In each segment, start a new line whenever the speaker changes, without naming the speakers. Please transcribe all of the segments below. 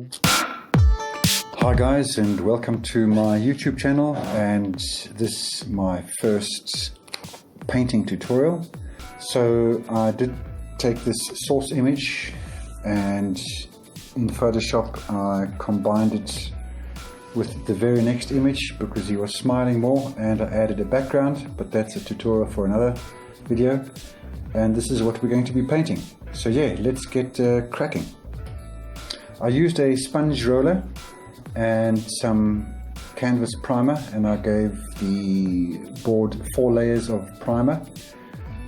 Hi guys, and welcome to my YouTube channel, and this is my first painting tutorial. So I did take this source image and in Photoshop I combined it with the very next image because he was smiling more, and I added a background, but that's a tutorial for another video. And this is what we're going to be painting. So yeah, let's get cracking. I used a sponge roller and some canvas primer, and I gave the board 4 layers of primer,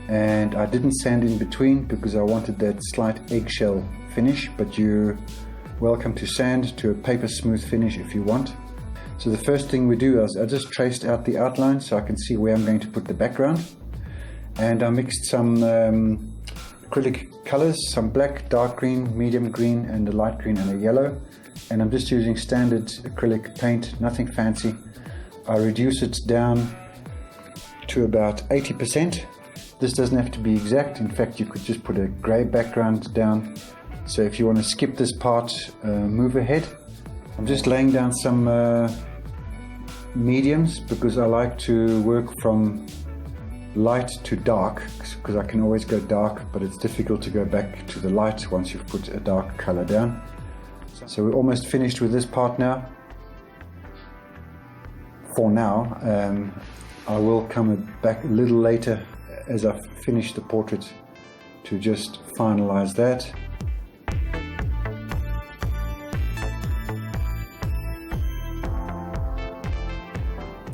and I didn't sand in between because I wanted that slight eggshell finish, but you're welcome to sand to a paper smooth finish if you want. So the first thing we do is I just traced out the outline so I can see where I'm going to put the background, and I mixed some acrylic colors, some black, dark green, medium green, and a light green and a yellow. And I'm just using standard acrylic paint, nothing fancy. I reduce it down to about 80%. This doesn't have to be exact. In fact, you could just put a grey background down. So if you want to skip this part, move ahead. I'm just laying down some mediums because I like to work from light to dark, because I can always go dark, but it's difficult to go back to the light once you've put a dark color down. So we're almost finished with this part now. For now, I will come back a little later as I finish the portrait to just finalize that.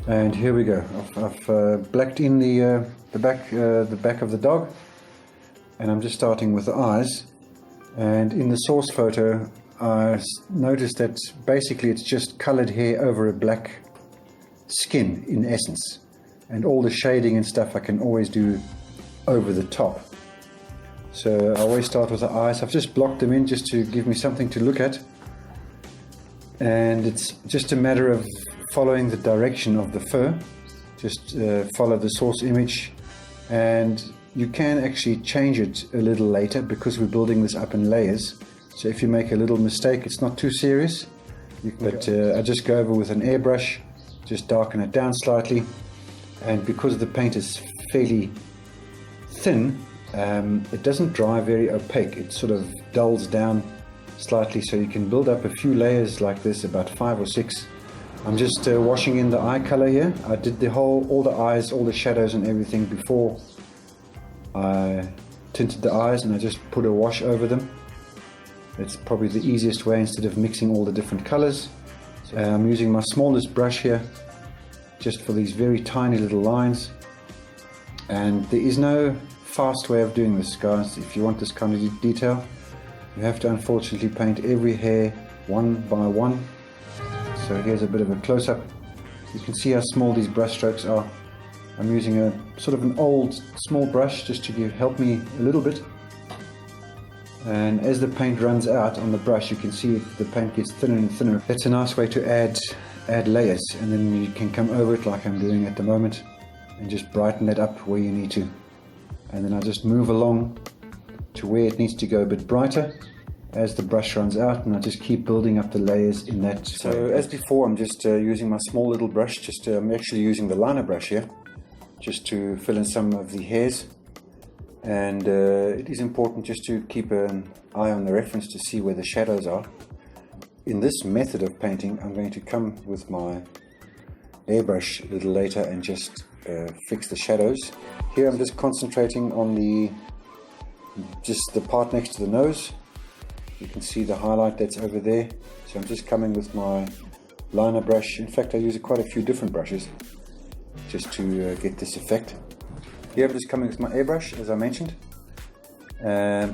And here we go. I've blacked in the back of the dog, and I'm just starting with the eyes. And in the source photo, I noticed that basically it's just colored hair over a black skin in essence, and all the shading and stuff I can always do over the top. So I always start with the eyes. I've just blocked them in just to give me something to look at, and it's just a matter of following the direction of the fur. Just follow the source image, and you can actually change it a little later because we're building this up in layers. So if you make a little mistake, it's not too serious. But I just go over with an airbrush, just darken it down slightly, and because the paint is fairly thin, it doesn't dry very opaque. It sort of dulls down slightly, so you can build up a few layers like this, about 5 or 6. I'm just washing in the eye color here. I did all the eyes, all the shadows and everything before I tinted the eyes, and I just put a wash over them. It's probably the easiest way instead of mixing all the different colors. So I'm using my smallest brush here just for these very tiny little lines, and there is no fast way of doing this, guys. If you want this kind of detail, you have to unfortunately paint every hair one by one. So here's a bit of a close-up. You can see how small these brush strokes are. I'm using a sort of an old small brush just to help me a little bit. And as the paint runs out on the brush, you can see the paint gets thinner and thinner. That's a nice way to add layers, and then you can come over it like I'm doing at the moment and just brighten it up where you need to. And then I just move along to where it needs to go a bit brighter as the brush runs out, and I just keep building up the layers in that. So as before, I'm just using my small little brush. I'm actually using the liner brush here just to fill in some of the hairs. And it is important just to keep an eye on the reference to see where the shadows are. In this method of painting, I'm going to come with my airbrush a little later and just fix the shadows. Here I'm just concentrating on just the part next to the nose. You can see the highlight that's over there. So I'm just coming with my liner brush. In fact, I use quite a few different brushes just to get this effect. Here I'm just coming with my airbrush, as I mentioned,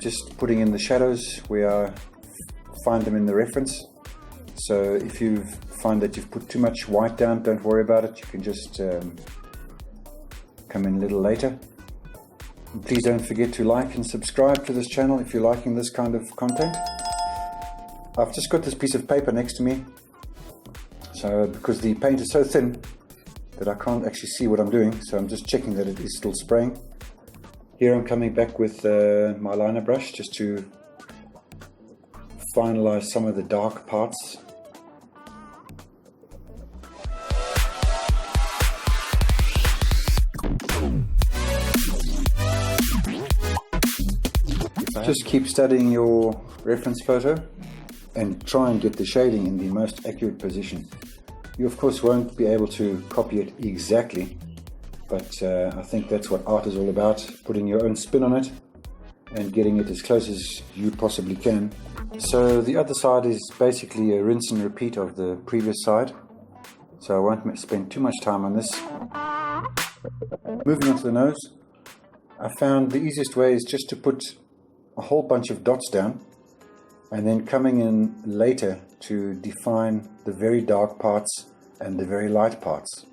just putting in the shadows where I find them in the reference. So if you find that you've put too much white down, don't worry about it. You can just come in a little later. And please don't forget to like and subscribe to this channel if you're liking this kind of content. I've just got this piece of paper next to me, so because the paint is so thin that I can't actually see what I'm doing, so I'm just checking that it is still spraying. Here I'm coming back with my liner brush just to finalize some of the dark parts. Just keep studying your reference photo and try and get the shading in the most accurate position. You of course won't be able to copy it exactly, but I think that's what art is all about, putting your own spin on it and getting it as close as you possibly can. So the other side is basically a rinse and repeat of the previous side, so I won't spend too much time on this. Moving on to the nose, I found the easiest way is just to put a whole bunch of dots down and then coming in later to define the very dark parts and the very light parts.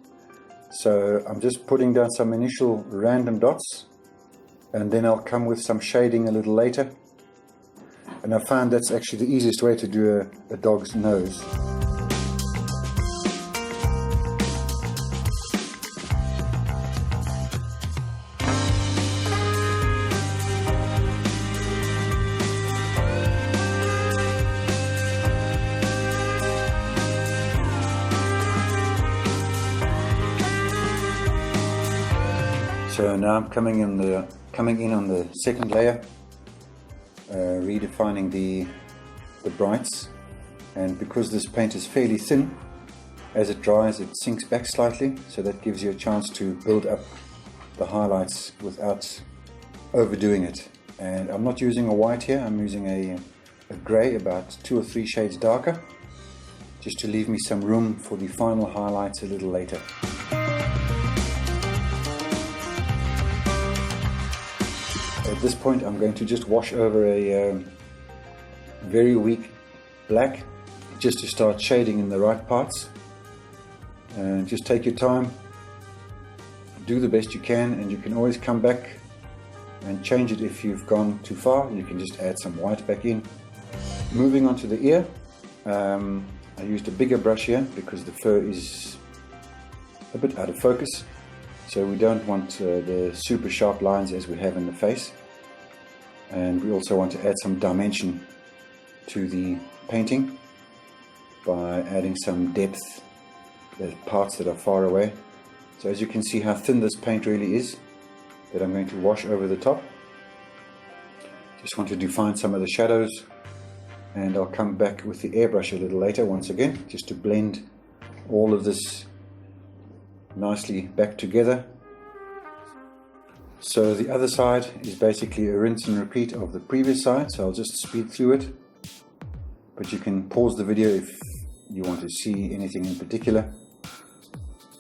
So I'm just putting down some initial random dots and then I'll come with some shading a little later, and I found that's actually the easiest way to do a dog's nose. So now I'm coming in on the second layer, redefining the brights, and because this paint is fairly thin, as it dries it sinks back slightly, so that gives you a chance to build up the highlights without overdoing it. And I'm not using a white here, I'm using a grey about 2 or 3 shades darker, just to leave me some room for the final highlights a little later. At this point I'm going to just wash over a very weak black, just to start shading in the right parts. And just take your time, do the best you can, and you can always come back and change it if you've gone too far. You can just add some white back in. Moving on to the ear, I used a bigger brush here because the fur is a bit out of focus, so we don't want the super sharp lines as we have in the face. And we also want to add some dimension to the painting by adding some depth, the parts that are far away. So as you can see how thin this paint really is, that I'm going to wash over the top. Just want to define some of the shadows, and I'll come back with the airbrush a little later once again, just to blend all of this nicely back together. So the other side is basically a rinse and repeat of the previous side, so I'll just speed through it, but you can pause the video if you want to see anything in particular.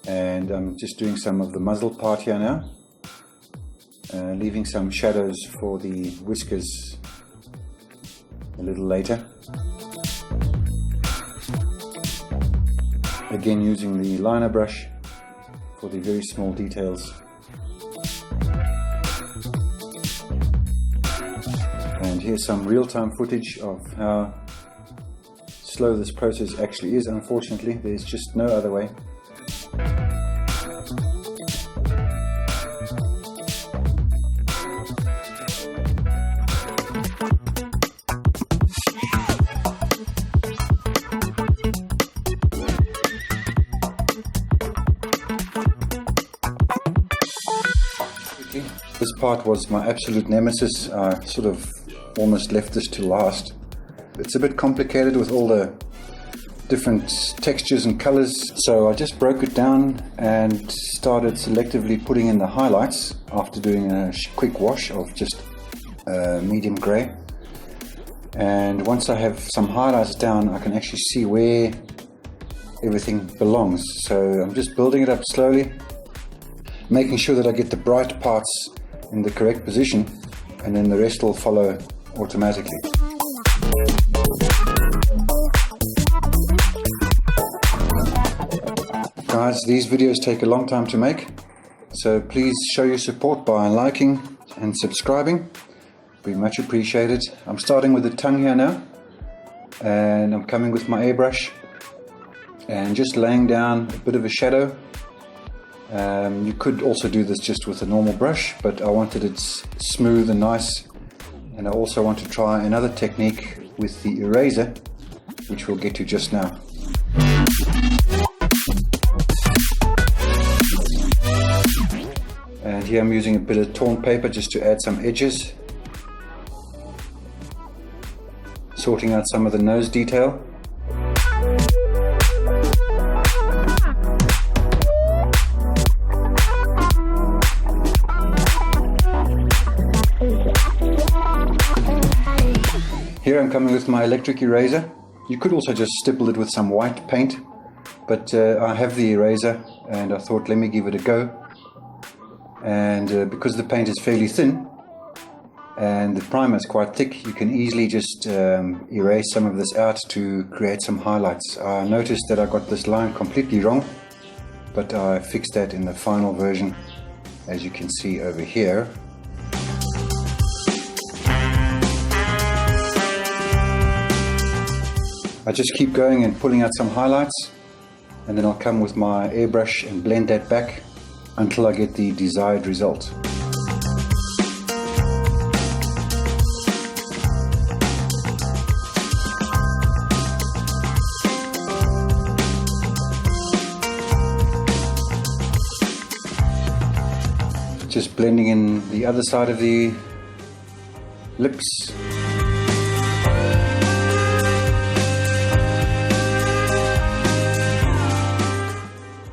And I'm just doing some of the muzzle part here now, leaving some shadows for the whiskers a little later. Again using the liner brush for the very small details. And here's some real-time footage of how slow this process actually is. Unfortunately, there's just no other way. This part was my absolute nemesis. I sort of almost left this to last. It's a bit complicated with all the different textures and colors, so I just broke it down and started selectively putting in the highlights after doing a quick wash of just medium grey. And once I have some highlights down, I can actually see where everything belongs. So I'm just building it up slowly, making sure that I get the bright parts in the correct position, and then the rest will follow automatically. Guys, these videos take a long time to make, so please show your support by liking and subscribing. Be much appreciated. I'm starting with the tongue here now, and I'm coming with my airbrush and just laying down a bit of a shadow. You could also do this just with a normal brush, but I wanted it smooth and nice, and I also want to try another technique with the eraser, which we'll get to just now. And here I'm using a bit of torn paper just to add some edges, sorting out some of the nose detail. Here I'm coming with my electric eraser. You could also just stipple it with some white paint, but I have the eraser and I thought let me give it a go. And because the paint is fairly thin and the primer is quite thick, you can easily just erase some of this out to create some highlights. I noticed that I got this line completely wrong, but I fixed that in the final version, as you can see over here. I just keep going and pulling out some highlights, and then I'll come with my airbrush and blend that back until I get the desired result. Just blending in the other side of the lips.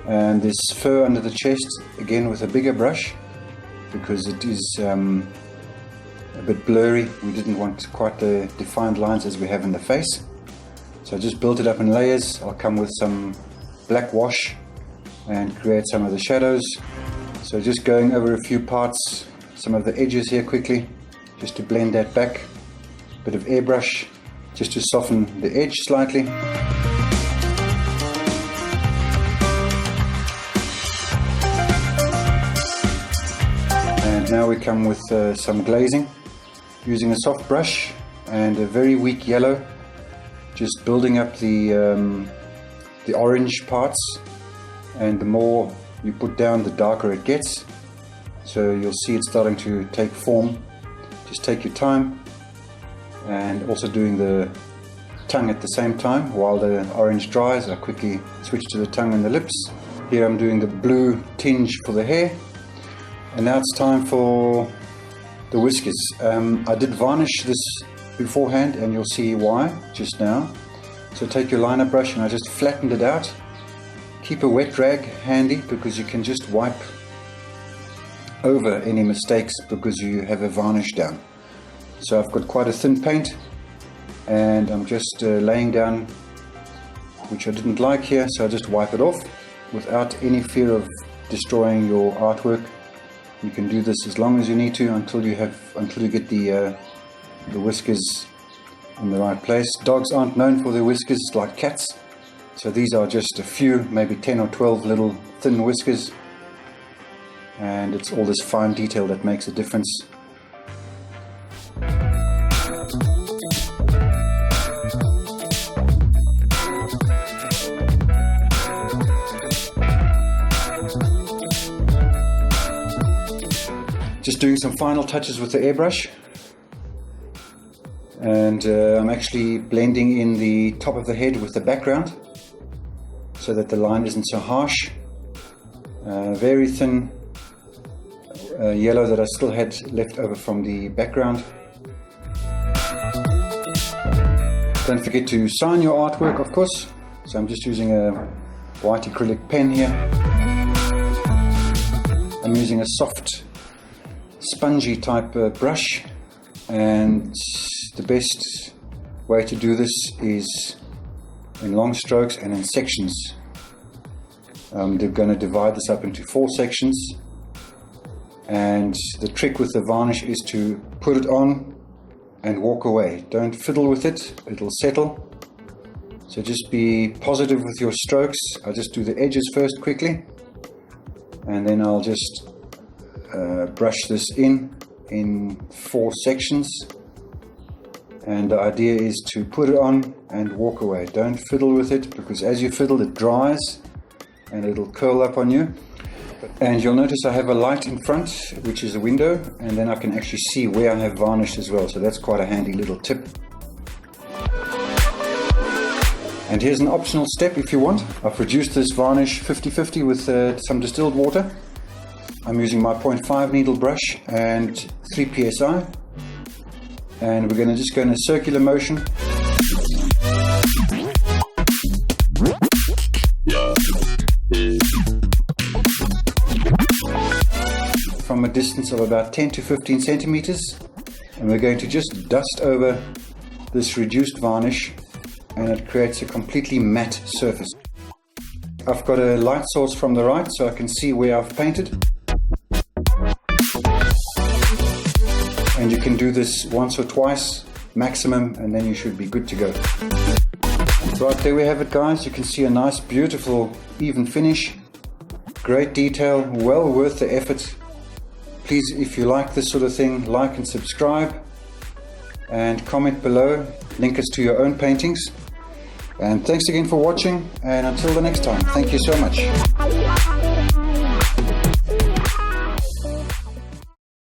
And this fur under the chest, again with a bigger brush, because it is a bit blurry. We didn't want quite the defined lines as we have in the face. So I just built it up in layers. I'll come with some black wash and create some of the shadows. So just going over a few parts, some of the edges here quickly, just to blend that back. Bit of airbrush, just to soften the edge slightly. And now we come with some glazing, using a soft brush and a very weak yellow, just building up the orange parts, and the more you put down, the darker it gets. So you'll see it starting to take form. Just take your time, and also doing the tongue at the same time. While the orange dries, I quickly switch to the tongue and the lips. Here I'm doing the blue tinge for the hair. And now it's time for the whiskers. I did varnish this beforehand, and you'll see why just now. So take your liner brush, and I just flattened it out. Keep a wet rag handy, because you can just wipe over any mistakes because you have a varnish down. So I've got quite a thin paint, and I'm just laying down, which I didn't like here, so I just wipe it off without any fear of destroying your artwork. You can do this as long as you need to until you get the whiskers in the right place. Dogs aren't known for their whiskers like cats. So these are just a few, maybe 10 or 12 little thin whiskers, and it's all this fine detail that makes a difference. Just doing some final touches with the airbrush. And I'm actually blending in the top of the head with the background, so that the line isn't so harsh. Very thin yellow that I still had left over from the background. Don't forget to sign your artwork, of course. So I'm just using a white acrylic pen here. I'm using a soft, spongy type brush, and the best way to do this is in long strokes and in sections. They're going to divide this up into 4 sections, and the trick with the varnish is to put it on and walk away. Don't fiddle with it, it'll settle. So just be positive with your strokes. I'll just do the edges first quickly, and then I'll just brush this in 4 sections. And the idea is to put it on and walk away. Don't fiddle with it, because as you fiddle it dries and it'll curl up on you. And you'll notice I have a light in front, which is a window, and then I can actually see where I have varnished as well. So that's quite a handy little tip. And here's an optional step if you want. I've reduced this varnish 50-50 with some distilled water. I'm using my 0.5 needle brush and 3 psi. And we're going to just go in a circular motion. From a distance of about 10 to 15 centimeters. And we're going to just dust over this reduced varnish, and it creates a completely matte surface. I've got a light source from the right so I can see where I've painted. And you can do this once or twice maximum, and then you should be good to go. Right, there we have it, guys. You can see a nice, beautiful, even finish. Great detail, well worth the effort. Please, if you like this sort of thing, like and subscribe, and comment below. Link us to your own paintings. And thanks again for watching, and until the next time, thank you so much.